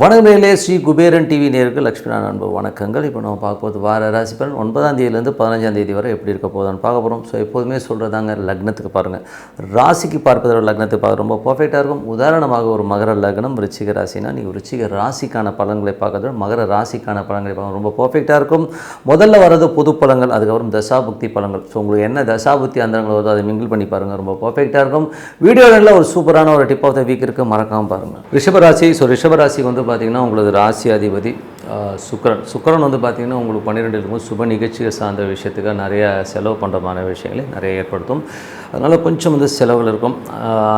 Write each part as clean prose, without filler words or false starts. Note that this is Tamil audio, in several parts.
வணக்கங்களே, ஸ்ரீ குபேரன் டிவி நேயர்கள் லக்ஷ்மணன் அன்பு வணக்கங்கள். இப்போ நம்ம பார்க்க போது வார ராசி பலன் 9ஆம் தேதியிலேருந்து 15ஆம் தேதி வரை எப்படி இருக்க போதுன்னு பார்க்க போகிறோம். ஸோ எப்போதுமே சொல்கிறதாங்க, லக்னத்துக்கு பாருங்கள், ராசிக்கு பார்ப்பதோட லக்னத்துக்கு பார்க்க ரொம்ப பர்ஃபெக்டாக இருக்கும். உதாரணமாக ஒரு மகர லக்னம் ரிச்சிக ராசினா நீங்கள் ரிச்சிக ராசிக்கான பலன்களை பார்க்கறத மகர ராசிக்கான பலன்களை பார்க்க ரொம்ப பர்ஃபெக்டாக இருக்கும். முதல்ல வர்றது பொது பலன்கள், அதுக்கப்புறம் தசாபுக்தி பலன்கள். ஸோ உங்களுக்கு என்ன தசாபுக்தி அந்தரங்கள் வருதோ அதை மிங்கிள் பண்ணி பாருங்கள், ரொம்ப பர்ஃபெக்டாக இருக்கும். வீடியோவில் ஒரு சூப்பரான ஒரு டிப் ஆஃப் த வீக் இருக்குது, மறக்காமல் பாருங்கள். ரிஷபராசி. ஸோ ரிஷபராசிக்கு வந்து பார்த்திங்கன்னா உங்களது ராசி அதிபதி சுக்கிரன் வந்து பார்த்திங்கன்னா உங்களுக்கு 12 இருக்கும்போது சுப நிகழ்ச்சிகள் சார்ந்த விஷயத்துக்காக நிறைய செலவு பண்ணுறமான விஷயங்களை நிறைய ஏற்படுத்தும். அதனால் கொஞ்சம் வந்து செலவுகள் இருக்கும்.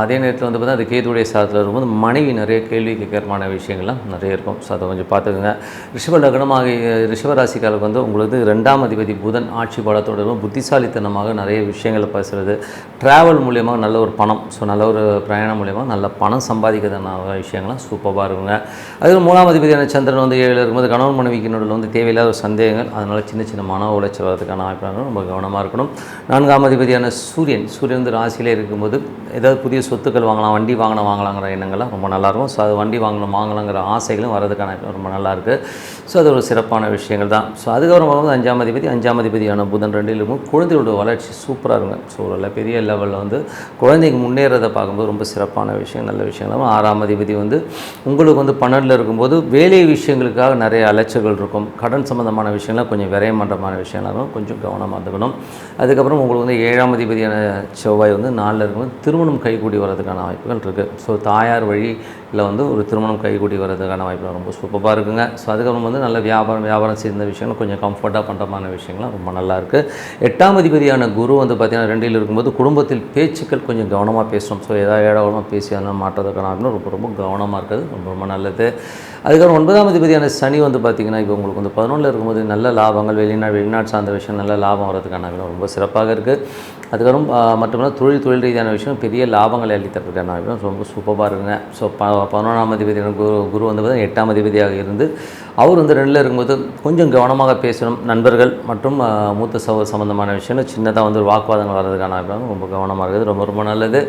அதே நேரத்தில் வந்து பார்த்தீங்கன்னா அது கேதுடைய சாதத்தில் இருக்கும்போது மனைவி நிறைய கேள்வி கேட்கறமான விஷயங்கள்லாம் நிறைய இருக்கும். ஸோ அதை கொஞ்சம் பார்த்துக்கோங்க. ரிஷப லக்னமாக ரிஷபராசிக்காரருக்கு வந்து உங்களுக்கு 2ஆம் அதிபதி புதன் ஆட்சி பலத்தோடு இருக்கும். புத்திசாலித்தனமாக நிறைய விஷயங்களை பேசுகிறது, ட்ராவல் மூலியமாக நல்ல ஒரு பணம், ஸோ நல்ல ஒரு பிரயாணம் மூலியமாக நல்ல பணம் சம்பாதிக்கிறதுனால விஷயங்கள்லாம் சூப்பராக இருக்குங்க. அதுக்கு 3ஆம் அதிபதியான சந்திரன் வந்து 7 இருக்கும்போது கணவன் மனைவிக்கு நடுவில் வந்து தேவையில்லாத ஒரு சந்தேகங்கள், அதனால் சின்ன சின்ன மன உளைச்சல் வரதுக்கான வாய்ப்பாக ரொம்ப கவனமாக இருக்கணும். 4ஆம் அதிபதியான சூரியன் வந்து ராசியிலே இருக்கும்போது ஏதாவது புதிய சொத்துக்கள் வாங்கலாம், வண்டி வாங்கலாங்கிற எண்ணங்கள்லாம் ரொம்ப நல்லாயிருக்கும். ஸோ அது வண்டி வாங்கலாங்கிற ஆசைகளும் வரதுக்கான ரொம்ப நல்லாயிருக்கு. ஸோ அது ஒரு சிறப்பான விஷயங்கள் தான். ஸோ அதுக்கப்புறம் வந்து 5ஆம் அதிபதியான புதன் 2 இருக்கும். குழந்தையோட வளர்ச்சி சூப்பராக இருக்கும். ஸோ ஒரு பெரிய லெவலில் வந்து குழந்தைக்கு முன்னேறதை பார்க்கும்போது ரொம்ப சிறப்பான விஷயம், நல்ல விஷயங்கள். 6ஆம் அதிபதி வந்து உங்களுக்கு வந்து 12 இருக்கும்போது வேலை விஷயங்களுக்காக நிறைய அலைச்சல்கள் இருக்கும். கடன் சம்மந்தமான விஷயங்கள்லாம் கொஞ்சம் விரயம் பண்ணுறமான விஷயங்களாகும், கொஞ்சம் கவனமாக இருக்கணும். அதுக்கப்புறம் உங்களுக்கு வந்து 7ஆம் அதிபதியான செவ்வாய் வந்து 4 இருக்கும்போது திருமணம் கைகூடி வர்றதுக்கான வாய்ப்புகள் இருக்குது. ஸோ தாயார் வழியில் வந்து ஒரு திருமணம் கைகூடி வர்றதுக்கான வாய்ப்புகள் ரொம்ப சூப்பராக இருக்குங்க. ஸோ அதுக்கப்புறம் வந்து நல்ல வியாபாரம் சேர்ந்த விஷயங்கள் கொஞ்சம் கம்ஃபர்ட்டாக பண்ணுறமான விஷயங்கள்லாம் ரொம்ப நல்லாயிருக்கு. 8ஆம் அதிபதியான குரு வந்து பார்த்திங்கன்னா 2 இருக்கும்போது குடும்பத்தில் பேச்சுக்கள் கொஞ்சம் கவனமாக பேசணும். ஸோ ஏதாவது ஏடாவளமாக பேசி அதெல்லாம் மாற்றதுக்கான ரொம்ப ரொம்ப கவனமாக இருக்கிறது ரொம்ப நல்லது. அதுக்கப்புறம் 9ஆம் அதிபதியான சனி வந்து பார்த்திங்கன்னா இப்போ உங்களுக்கு வந்து 11 இருக்கும்போது நல்ல லாபங்கள், வெளிநாடு சார்ந்த விஷயம் நல்ல லாபம் வரதுக்கான ரொம்ப சிறப்பாக இருக்குது. அதுக்கப்புறம் மட்டுமல்ல தொழில் ரீதியான விஷயம் பெரிய லாபங்களை அளித்ததுக்கான ரொம்ப சூப்பராக இருக்குங்க. ஸோ 11ஆம் அதிபதியான குரு வந்து பார்த்தீங்கன்னா 8ஆம் அதிபதியாக இருந்து அவர் வந்து 2 இருக்கும்போது கொஞ்சம் கவனமாக பேசணும். நண்பர்கள் மற்றும் மூத்த சகோதர சம்மந்தமான விஷயம் சின்னதாக வந்து வாக்குவாதங்கள் வர்றதுக்கான ரொம்ப கவனமாக இருக்குது, ரொம்ப ரொம்ப நல்லது.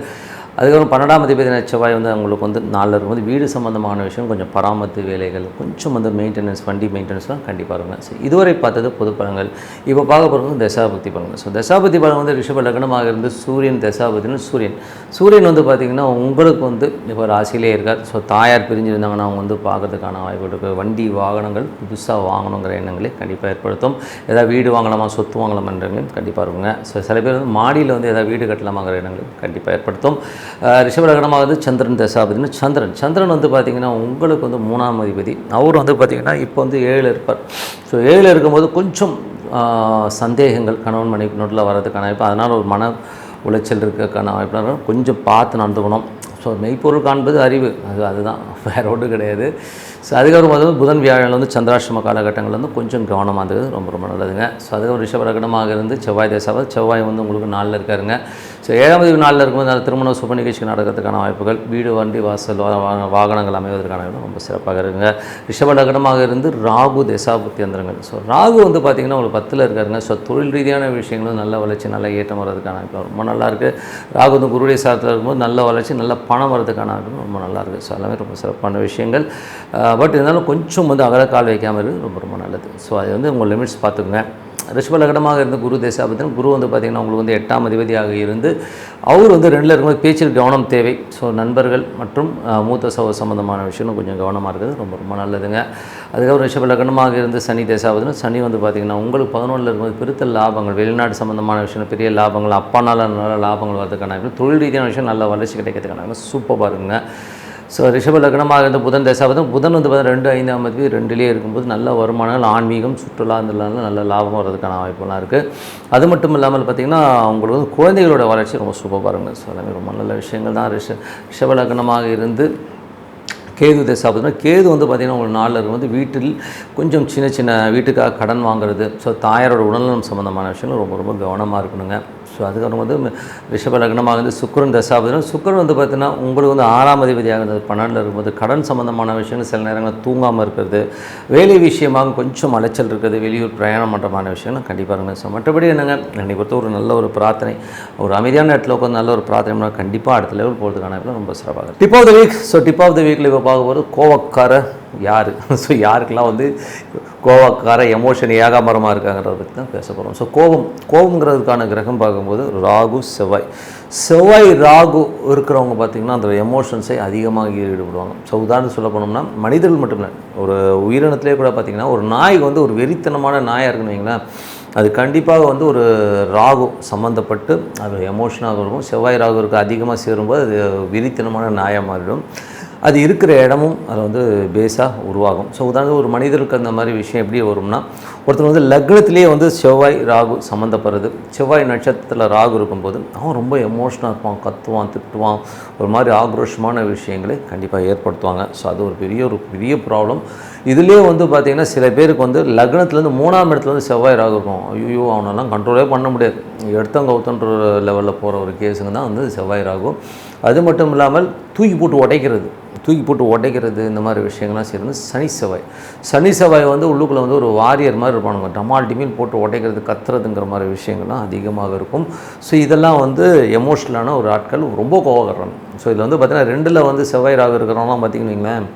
அதுக்கப்புறம் 12ஆம் அதிபதியான செவ்வாய் வந்து அவங்களுக்கு வந்து 4 இருக்கும்போது வீடு சம்மந்தமான விஷயம் கொஞ்சம் பராமரிப்பு வேலைகள், கொஞ்சம் வந்து மெயின்டெனன்ஸ், வண்டி மெயின்டெனன்ஸ்லாம் கண்டிப்பாக இருக்குங்க. ஸோ இதுவரை பார்த்தது பொது பலன்கள். இப்போ பார்க்க போகிறது தசாபுக்தி பலன்கள். ஸோ தசாபுக்தி பலன் வந்து ரிஷப லக்னமாக இருந்து சூரியன் தசாபுத்தின்னு சூரியன் வந்து பார்த்திங்கன்னா உங்களுக்கு வந்து இப்போ ராசியிலே இருக்கார். ஸோ தாயார் பிரிஞ்சிருந்தாங்கன்னா அவங்க வந்து பார்க்கறதுக்கான வாய்ப்பு இருக்குது. வண்டி வாகனங்கள் புதுசாக வாங்கணுங்கிற எண்ணங்களே கண்டிப்பாக ஏற்படுத்தும். ஏதாவது வீடு வாங்கலாமா, சொத்து வாங்கலாமன்றவங்களும் கண்டிப்பாக இருக்குங்க. ஸோ சில பேர் வந்து மாடியில் வந்து ஏதாவது வீடு கட்டலாமாங்கிற எண்ணங்களும் கண்டிப்பாக ஏற்படுத்தும். ரிஷப லக்னமாவது சந்திரன் தசாபதினு சந்திரன் வந்து பார்த்திங்கன்னா உங்களுக்கு வந்து 3ஆம் அதிபதி. அவர் வந்து பார்த்திங்கன்னா இப்போ வந்து 7 இருப்பார். ஸோ 7 இருக்கும்போது கொஞ்சம் சந்தேகங்கள் கணவன் மனைவி நோட்டில் வர்றதுக்கான வாய்ப்பு, அதனால் ஒரு மன உளைச்சல் இருக்கிறதுக்கான வாய்ப்பு, கொஞ்சம் பார்த்து நடந்துக்கணும். ஸோ மெய்ப்பொருள் காண்பது அறிவு, அதுதான், வேறு ஒன்றும் கிடையாது. ஸோ அதுக்கப்புறம் வந்து புதன் வியாழன் வந்து சந்திராஷ்டம காலகட்டங்கள் வந்து கொஞ்சம் கவனமாக இருந்தது ரொம்ப ரொம்ப நல்லதுங்க. ஸோ அதுக்கப்புறம் ரிஷப லக்னமாக இருந்து செவ்வாய் வந்து உங்களுக்கு 4 இருக்காருங்க. ஸோ 7ஆம் தேதி 4 இருக்கும்போது நல்ல திருமண சுப நிகழ்ச்சி நடக்கிறதுக்கான வாய்ப்புகள், வீடு வண்டி வாசல் வாகனங்கள் அமைவதற்கான ரொம்ப சிறப்பாக இருக்குங்க. ரிஷப லக்னமாக இருந்து ராகு தசாபுக்தி அந்தரங்கள். ஸோ ராகு வந்து பார்த்திங்கன்னா உங்களுக்கு 10 இருக்காருங்க. ஸோ தொழில் ரீதியான விஷயங்களும் நல்ல வளர்ச்சி, நல்ல ஏற்றம் வர்றதுக்கான வாய்ப்பு ரொம்ப நல்லாயிருக்கு. ராகு வந்து குருடைய சாரத்தில் இருக்கும்போது நல்ல வளர்ச்சி, நல்ல பணம் வர்றதுக்கான வாய்ப்பு ரொம்ப நல்லாயிருக்கு. ஸோ எல்லாமே ரொம்ப சிறப்பான விஷயங்கள். பட் இருந்தாலும் கொஞ்சம் வந்து அகலக்கால் வைக்காமல் இருக்குது ரொம்ப ரொம்ப நல்லது. ஸோ அது வந்து உங்கள் லிமிட்ஸ் பார்த்துக்குங்க. ரிஷப லக்னமாக இருந்து குரு தசாபுத்தின் குரு வந்து பார்த்திங்கன்னா உங்களுக்கு வந்து 8ஆம் அதிபதியாக இருந்து அவர் வந்து 2 இருக்கும்போது பேச்சில் கவனம் தேவை. ஸோ நண்பர்கள் மற்றும் மூத்த சகோதர சம்பந்தமான விஷயம் கொஞ்சம் கவனமாக இருக்குது ரொம்ப ரொம்ப நல்லதுங்க. அதுக்கப்புறம் ரிஷப லக்னமாக இருந்து சனி தசாபுத்தின் சனி வந்து பார்த்திங்கன்னா உங்களுக்கு 11 இருக்கும்போது பெருத்த லாபங்கள், வெளிநாடு சம்மந்தமான விஷயம் பெரிய லாபங்கள், அப்பானால நல்ல லாபங்கள் வரதுக்கான தொழில் ரீதியான விஷயம் நல்ல வளர்ச்சி கிடைக்கிறதுக்கான சூப்பராக இருக்குங்க. ஸோ ரிஷப லக்னமாக இருந்த புதன் தசாபுதன் புதன் வந்து பார்த்தீங்கன்னா 2, 5ஆம் அதிபதி 2லேயே இருக்கும்போது நல்ல வருமானங்கள், ஆன்மீகம், சுற்றுலா இதெல்லாம் நல்ல லாபம் வர்றதுக்கான வாய்ப்புலாம் இருக்குது. அது மட்டும் இல்லாமல் பார்த்திங்கன்னா உங்களுக்கு வந்து குழந்தைகளோட வளர்ச்சி ரொம்ப சூப்பராக இருக்குங்க. ஸோ எல்லாமே ரொம்ப நல்ல விஷயங்கள் தான். ரிஷப லக்னமாக இருந்து கேது தசாபுத்தினா கேது வந்து பார்த்திங்கன்னா உங்களுக்கு 4 இருக்கும்போது வீட்டில் கொஞ்சம் சின்ன வீட்டுக்காக கடன் வாங்குறது, ஸோ தாயாரோட உடல்நலம் சம்மந்தமான விஷயங்கள் ரொம்ப ரொம்ப கவனமாக இருக்கணுங்க. ஸோ ஸோ அதுக்கப்புறம் வந்து ரிஷப லக்னமாக வந்து சுக்கிரன் தசாபதினா சுக்கிரன் வந்து பார்த்திங்கன்னா உங்களுக்கு வந்து 6ஆம் அதிபதியாக இருந்தது 12 இருக்கும்போது கடன் சம்மந்தமான விஷயங்கள் சில நேரங்களில் தூங்காமல் இருக்கிறது, வேலை விஷயமாக கொஞ்சம் அலைச்சல் இருக்கிறது, வெளியூர் பிரயாணம் பண்ணுறமான விஷயங்கள் கண்டிப்பாக இருங்க. ஸோ மற்றபடி என்னங்க என்னை பொறுத்த ஒரு நல்ல ஒரு பிரார்த்தனை, ஒரு அமைதியான இடத்துல உட்காந்து நல்ல ஒரு பிரார்த்தனை கண்டிப்பாக அடுத்த லெவல் போகிறதுக்கான ரொம்ப சிறப்பாக. Tip of the week. So tip of the வீக்கில் இப்போ பார்க்க போகிறது கோவக்கார யார். ஸோ யாருக்கெல்லாம் வந்து கோவக்கார எமோஷன் ஏகாமரமாக இருக்காங்கிறத பற்றி தான் பேச போகிறோம். ஸோ கோபங்கிறதுக்கான கிரகம் பார்க்கும்போது ராகு செவ்வாய் ராகு இருக்கிறவங்க பார்த்திங்கன்னா அந்த எமோஷன்ஸை அதிகமாக ஈடுபடுவாங்க. ஸோ உதாரணம் சொல்ல போனோம்னா மனிதர்கள் மட்டும் இல்லை, ஒரு உயிரினத்திலே கூட பார்த்திங்கன்னா ஒரு நாய் வந்து ஒரு வெறித்தனமான நாயாக இருக்குன்னு வைங்களேன், அது கண்டிப்பாக வந்து ஒரு ராகு சம்மந்தப்பட்டு அது எமோஷனாக இருக்கும். செவ்வாய் ராகு இருக்க அதிகமாக சேரும்போது அது வெறித்தனமான நாயாக மாறிடும். அது இருக்கிற இடமும் அது வந்து பேஸாக உருவாகும். ஸோ உதாரணம் ஒரு மனிதருக்கு அந்த மாதிரி விஷயம் எப்படி வரும்னா, ஒருத்தர் வந்து லக்னத்திலேயே வந்து செவ்வாய் ராகு சம்மந்தப்படுறது, செவ்வாய் நட்சத்திரத்தில் ராகு இருக்கும்போது அவன் ரொம்ப எமோஷனாக இருப்பான், கத்துவான், திட்டுவான், ஒரு மாதிரி ஆக்ரோஷமான விஷயங்களை கண்டிப்பாக ஏற்படுத்துவாங்க. ஸோ அது ஒரு பெரிய ப்ராப்ளம். இதுலேயே வந்து பார்த்திங்கன்னா சில பேருக்கு வந்து லக்னத்துலேருந்து 3ஆம் இடத்துல வந்து செவ்வாய் ராகு இருக்கும். ஐயோ அவனெல்லாம் கண்ட்ரோலே பண்ண முடியாது, எடுத்தவங்க ஒருத்தன்ற லெவலில் போகிற ஒரு கேஸுங்க தான் வந்து செவ்வாய் ராகு. அது மட்டும் இல்லாமல் தூக்கி போட்டு உடைக்கிறது இந்த மாதிரி விஷயங்கள்லாம் செய்கிறது சனி செவ்வாய் வந்து உள்ளுக்குள்ளே வந்து ஒரு வாரியர் மாதிரி இருப்பானுங்க, டமால் டிமில் போட்டு உடைக்கிறது, கத்துறதுங்கிற மாதிரி விஷயங்கள்லாம் அதிகமாக இருக்கும். ஸோ இதெல்லாம் வந்து எமோஷ்னலான ஒரு ஆட்கள் ரொம்ப கோவப்படுறாங்க. ஸோ இதில் வந்து பார்த்திங்கன்னா 2ல் வந்து செவ்வாய் ராகு இருக்கிறவங்களாம் பார்த்திங்கன்னு வைங்களேன்,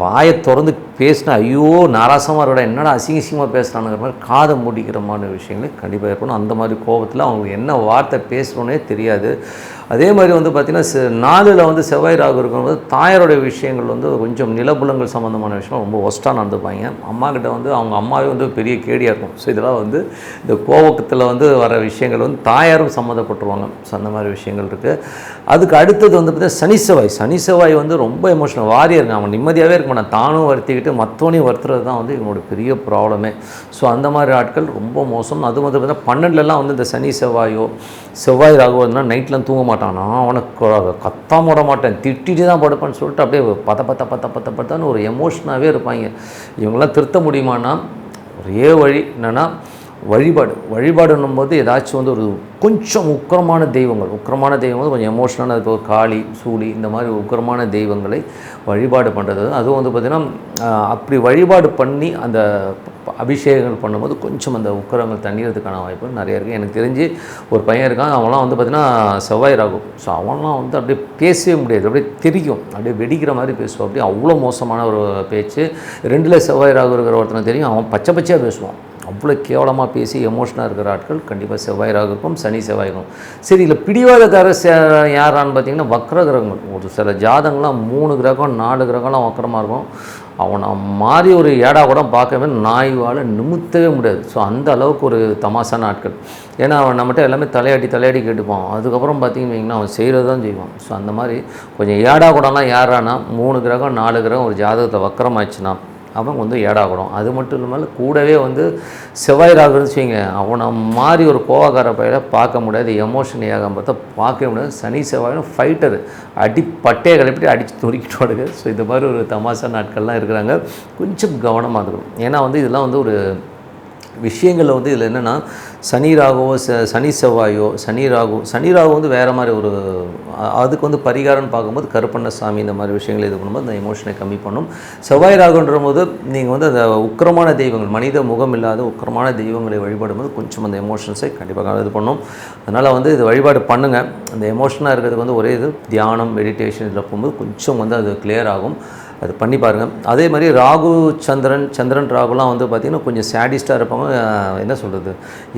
வாயை திறந்து பேசினா ஐயோ நாராசமாக இருக்கா, என்னடா அசிங்கமாக பேசுகிறானுங்கிற மாதிரி காதை மூடிக்கிறமான விஷயங்களே கண்டிப்பாக இருக்கணும். அந்த மாதிரி கோபத்தில் அவங்களுக்கு என்ன வார்த்தை பேசணுன்னே தெரியாது. அதே மாதிரி வந்து பார்த்திங்கன்னா 4ல் வந்து செவ்வாய் ராகு இருக்கும்போது தாயாரோடைய விஷயங்கள் வந்து கொஞ்சம் நிலபுலங்கள் சம்மந்தமான விஷயம் ரொம்ப ஒஸ்ட்டாக நடந்துப்பாங்க. அம்மா கிட்ட வந்து அவங்க அம்மாவே வந்து பெரிய கேடியாக இருக்கும். ஸோ இதெல்லாம் வந்து இந்த கோபத்தில் வந்து வர விஷயங்கள் வந்து தாயாரும் சம்மந்தப்பட்டுருவாங்க. ஸோ அந்த மாதிரி விஷயங்கள் இருக்குது. அதுக்கு அடுத்தது வந்து பார்த்திங்கன்னா சனி செவ்வாய் வந்து ரொம்ப எமோஷனல் வாரியாக அவன் நிம்மதியாகவே இருக்க மாட்டான், தானும் வருத்திக்கிட்டு மற்றவனையும் வருத்துறது தான் வந்து இவனோட பெரிய ப்ராப்ளமே. ஸோ அந்த மாதிரி ஆட்கள் ரொம்ப மோசம். அது வந்து பார்த்திங்கன்னா 12லலாம் வந்து இந்த சனி செவ்வாய் ராகு இருந்தால் நைட்லாம் தூங்க மாட்டான், நான் அவனுக்கு கத்தாம விட மாட்டேன், திட்டிட்டு தான் படுப்பேன்னு சொல்லிட்டு அப்படியே பத்தான்னு ஒரு எமோஷனாகவே இருப்பாங்க. இவங்களாம் திருத்த முடியுமான்னா ஒரே வழி என்னென்னா வழிபாடுன்னும் போது ஏதாச்சும் வந்து ஒரு கொஞ்சம் உக்கிரமான தெய்வங்கள் கொஞ்சம் எமோஷனான, அது ஒரு காளி சூளி இந்த மாதிரி உக்கிரமான தெய்வங்களை வழிபாடு பண்ணுறது. அதுவும் வந்து பார்த்திங்கன்னா அப்படி வழிபாடு பண்ணி அந்த அபிஷேகங்கள் பண்ணும்போது கொஞ்சம் அந்த உக்கிரங்கள் தண்ணீரத்துக்கான வாய்ப்பு நிறைய இருக்குது. எனக்கு தெரிஞ்சு ஒரு பையன் இருக்கான், அவன்லாம் வந்து பார்த்திங்கன்னா செவ்வாய் ராகு. ஸோ அவன்லாம் வந்து அப்படியே பேசவே முடியாது, அப்படியே தெரியும், அப்படியே வெடிக்கிற மாதிரி பேசுவான், அப்படியே அவ்வளோ மோசமான ஒரு பேச்சு. 2ல் செவ்வாய் ராகு இருக்கிற ஒருத்தனை தெரியும், அவன் பச்சையாக பேசுவான், அவ்வளோ கேவலமாக பேசி எமோஷனாக இருக்கிற ஆட்கள் கண்டிப்பாக செவ்வாய் ராகு இருக்கும், சனி செவ்வாய் இருக்கும். சரி, இல்லை பிடிவாதக்கார யாரான்னு பார்த்திங்கன்னா வக்ர கிரகங்கள். ஒரு சில ஜாதகங்கள்லாம் 3 கிரகம் 4 கிரகம்லாம் வக்கரமாக இருக்கும். அவனை மாதிரி ஒரு ஏடா கூட பார்க்கவே நாய்வால் நிமித்தவே முடியாது. ஸோ அந்த அளவுக்கு ஒரு தமாசான ஆட்கள். ஏன்னா அவன் நம்மகிட்ட எல்லாமே தலையாடி கேட்டுப்பான். அதுக்கப்புறம் பார்த்திங்கன்னா அவன் செய்கிறது தான் செய்வான். ஸோ அந்த மாதிரி கொஞ்சம் ஏடா கூடலாம் யாரானா 3 கிரகம் 4 கிரகம் ஒரு ஜாதகத்தை வக்கரமாச்சுன்னா அவன் வந்து ஏடாகணும். அது மட்டும் இல்லாமல் கூடவே வந்து செவ்வாய் ராகுன்னு வச்சுங்க, அவனை மாதிரி ஒரு கோவக்கார பையில பார்க்க முடியாது, எமோஷன் ஏகாம பார்த்தா பார்க்கவே முடியாது. சனி செவ்வாயும் ஃபைட்டர், பட்டையை கிளப்பிட்டு அடித்து நொறுக்கிட்டு வாடுங்க. ஸோ இந்த மாதிரி ஒரு தமாஷா நாட்கள்லாம் இருக்கிறாங்க. கொஞ்சம் கவனமாக இருக்கணும். ஏன்னா வந்து இதெல்லாம் வந்து ஒரு விஷயங்களில் வந்து இதில் என்னென்னா சனி செவ்வாயோ சனி ராகு வந்து வேறு மாதிரி ஒரு அதுக்கு வந்து பரிகாரம்னு பார்க்கும்போது கருப்பண்ணசாமி இந்த மாதிரி விஷயங்கள் இது பண்ணும்போது அந்த எமோஷனை கம்மி பண்ணும். செவ்வாய் ராகுன்ற போது நீங்கள் வந்து அந்த உக்கிரமான தெய்வங்கள், மனித முகம் இல்லாத உக்கிரமான தெய்வங்களை வழிபடும்போது கொஞ்சம் அந்த எமோஷன்ஸை கண்டிப்பாக இது பண்ணும். அதனால் வந்து இது வழிபாடு பண்ணுங்கள். அந்த எமோஷனாக இருக்கிறதுக்கு வந்து ஒரே இது தியானம், மெடிடேஷன் இதில் போகும்போது கொஞ்சம் வந்து அது கிளியர் ஆகும். அது பண்ணி பாருங்கள். அதே மாதிரி ராகு சந்திரன் ராகுலாம் வந்து பார்த்திங்கன்னா கொஞ்சம் சேடிஸ்ட்டாக இருப்பாங்க. என்ன சொல்கிறது,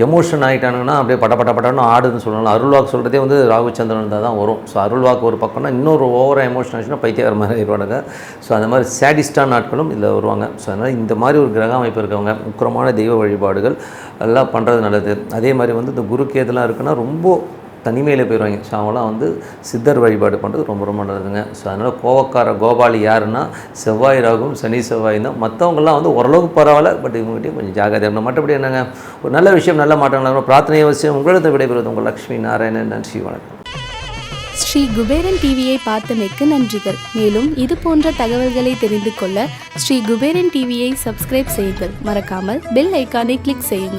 எமோஷன் ஆகிட்டானுங்கன்னா அப்படியே பட்டன்னு ஆடுதுன்னு சொல்லலாம். அருள்வாக்கு சொல்கிறதே வந்து ராகு சந்திரன் தான் வரும். ஸோ அருள்வாக்கு ஒரு பக்கம்னா இன்னொரு ஓவராக எமோஷன் ஆச்சுன்னா பைத்தியக்கார மாதிரி ஆயிடுவானுங்க. ஸோ அந்த மாதிரி சேடிஸ்டான நாட்களும் இதில் வருவாங்க. ஸோ அதனால் இந்த மாதிரி ஒரு கிரக அமைப்பு இருக்கவங்க உக்கிரமான தெய்வ வழிபாடுகள் எல்லாம் பண்ணுறது நல்லது. அதே மாதிரி வந்து இந்த குருக்கேதெல்லாம் இருக்குன்னா ரொம்ப தனிமையில் போயிடுவாங்க. ஸோ அவங்களாம் வந்து சித்தர் வழிபாடு பண்ணுறது ரொம்ப நல்லதுங்க. ஸோ அதனால் கோவக்கார கோபாலி யாருன்னா செவ்வாய் ராகும் சனி செவ்வாய் தான். மற்றவங்களாம் வந்து ஓரளவுக்கு பரவாயில்ல, பட் இவங்ககிட்டையும் கொஞ்சம் ஜாகிரதையாக இருக்கணும். மற்றபடி என்னங்க ஒரு நல்ல விஷயம், நல்ல மாற்றங்கள் பிரார்த்தனை அவசியம். உங்களிடம் விடைபெறுவது உங்கள் லக்ஷ்மி நாராயணன். நன்றி, வணக்கம். ஸ்ரீ குபேரன் டிவியை பார்த்தமைக்கு நன்றிகள். மேலும் இது போன்ற தகவல்களை தெரிந்து கொள்ள ஸ்ரீ குபேரன் டிவியை சப்ஸ்கிரைப் செய்யுங்கள். மறக்காமல் பெல் ஐக்கானை கிளிக் செய்யுங்கள்.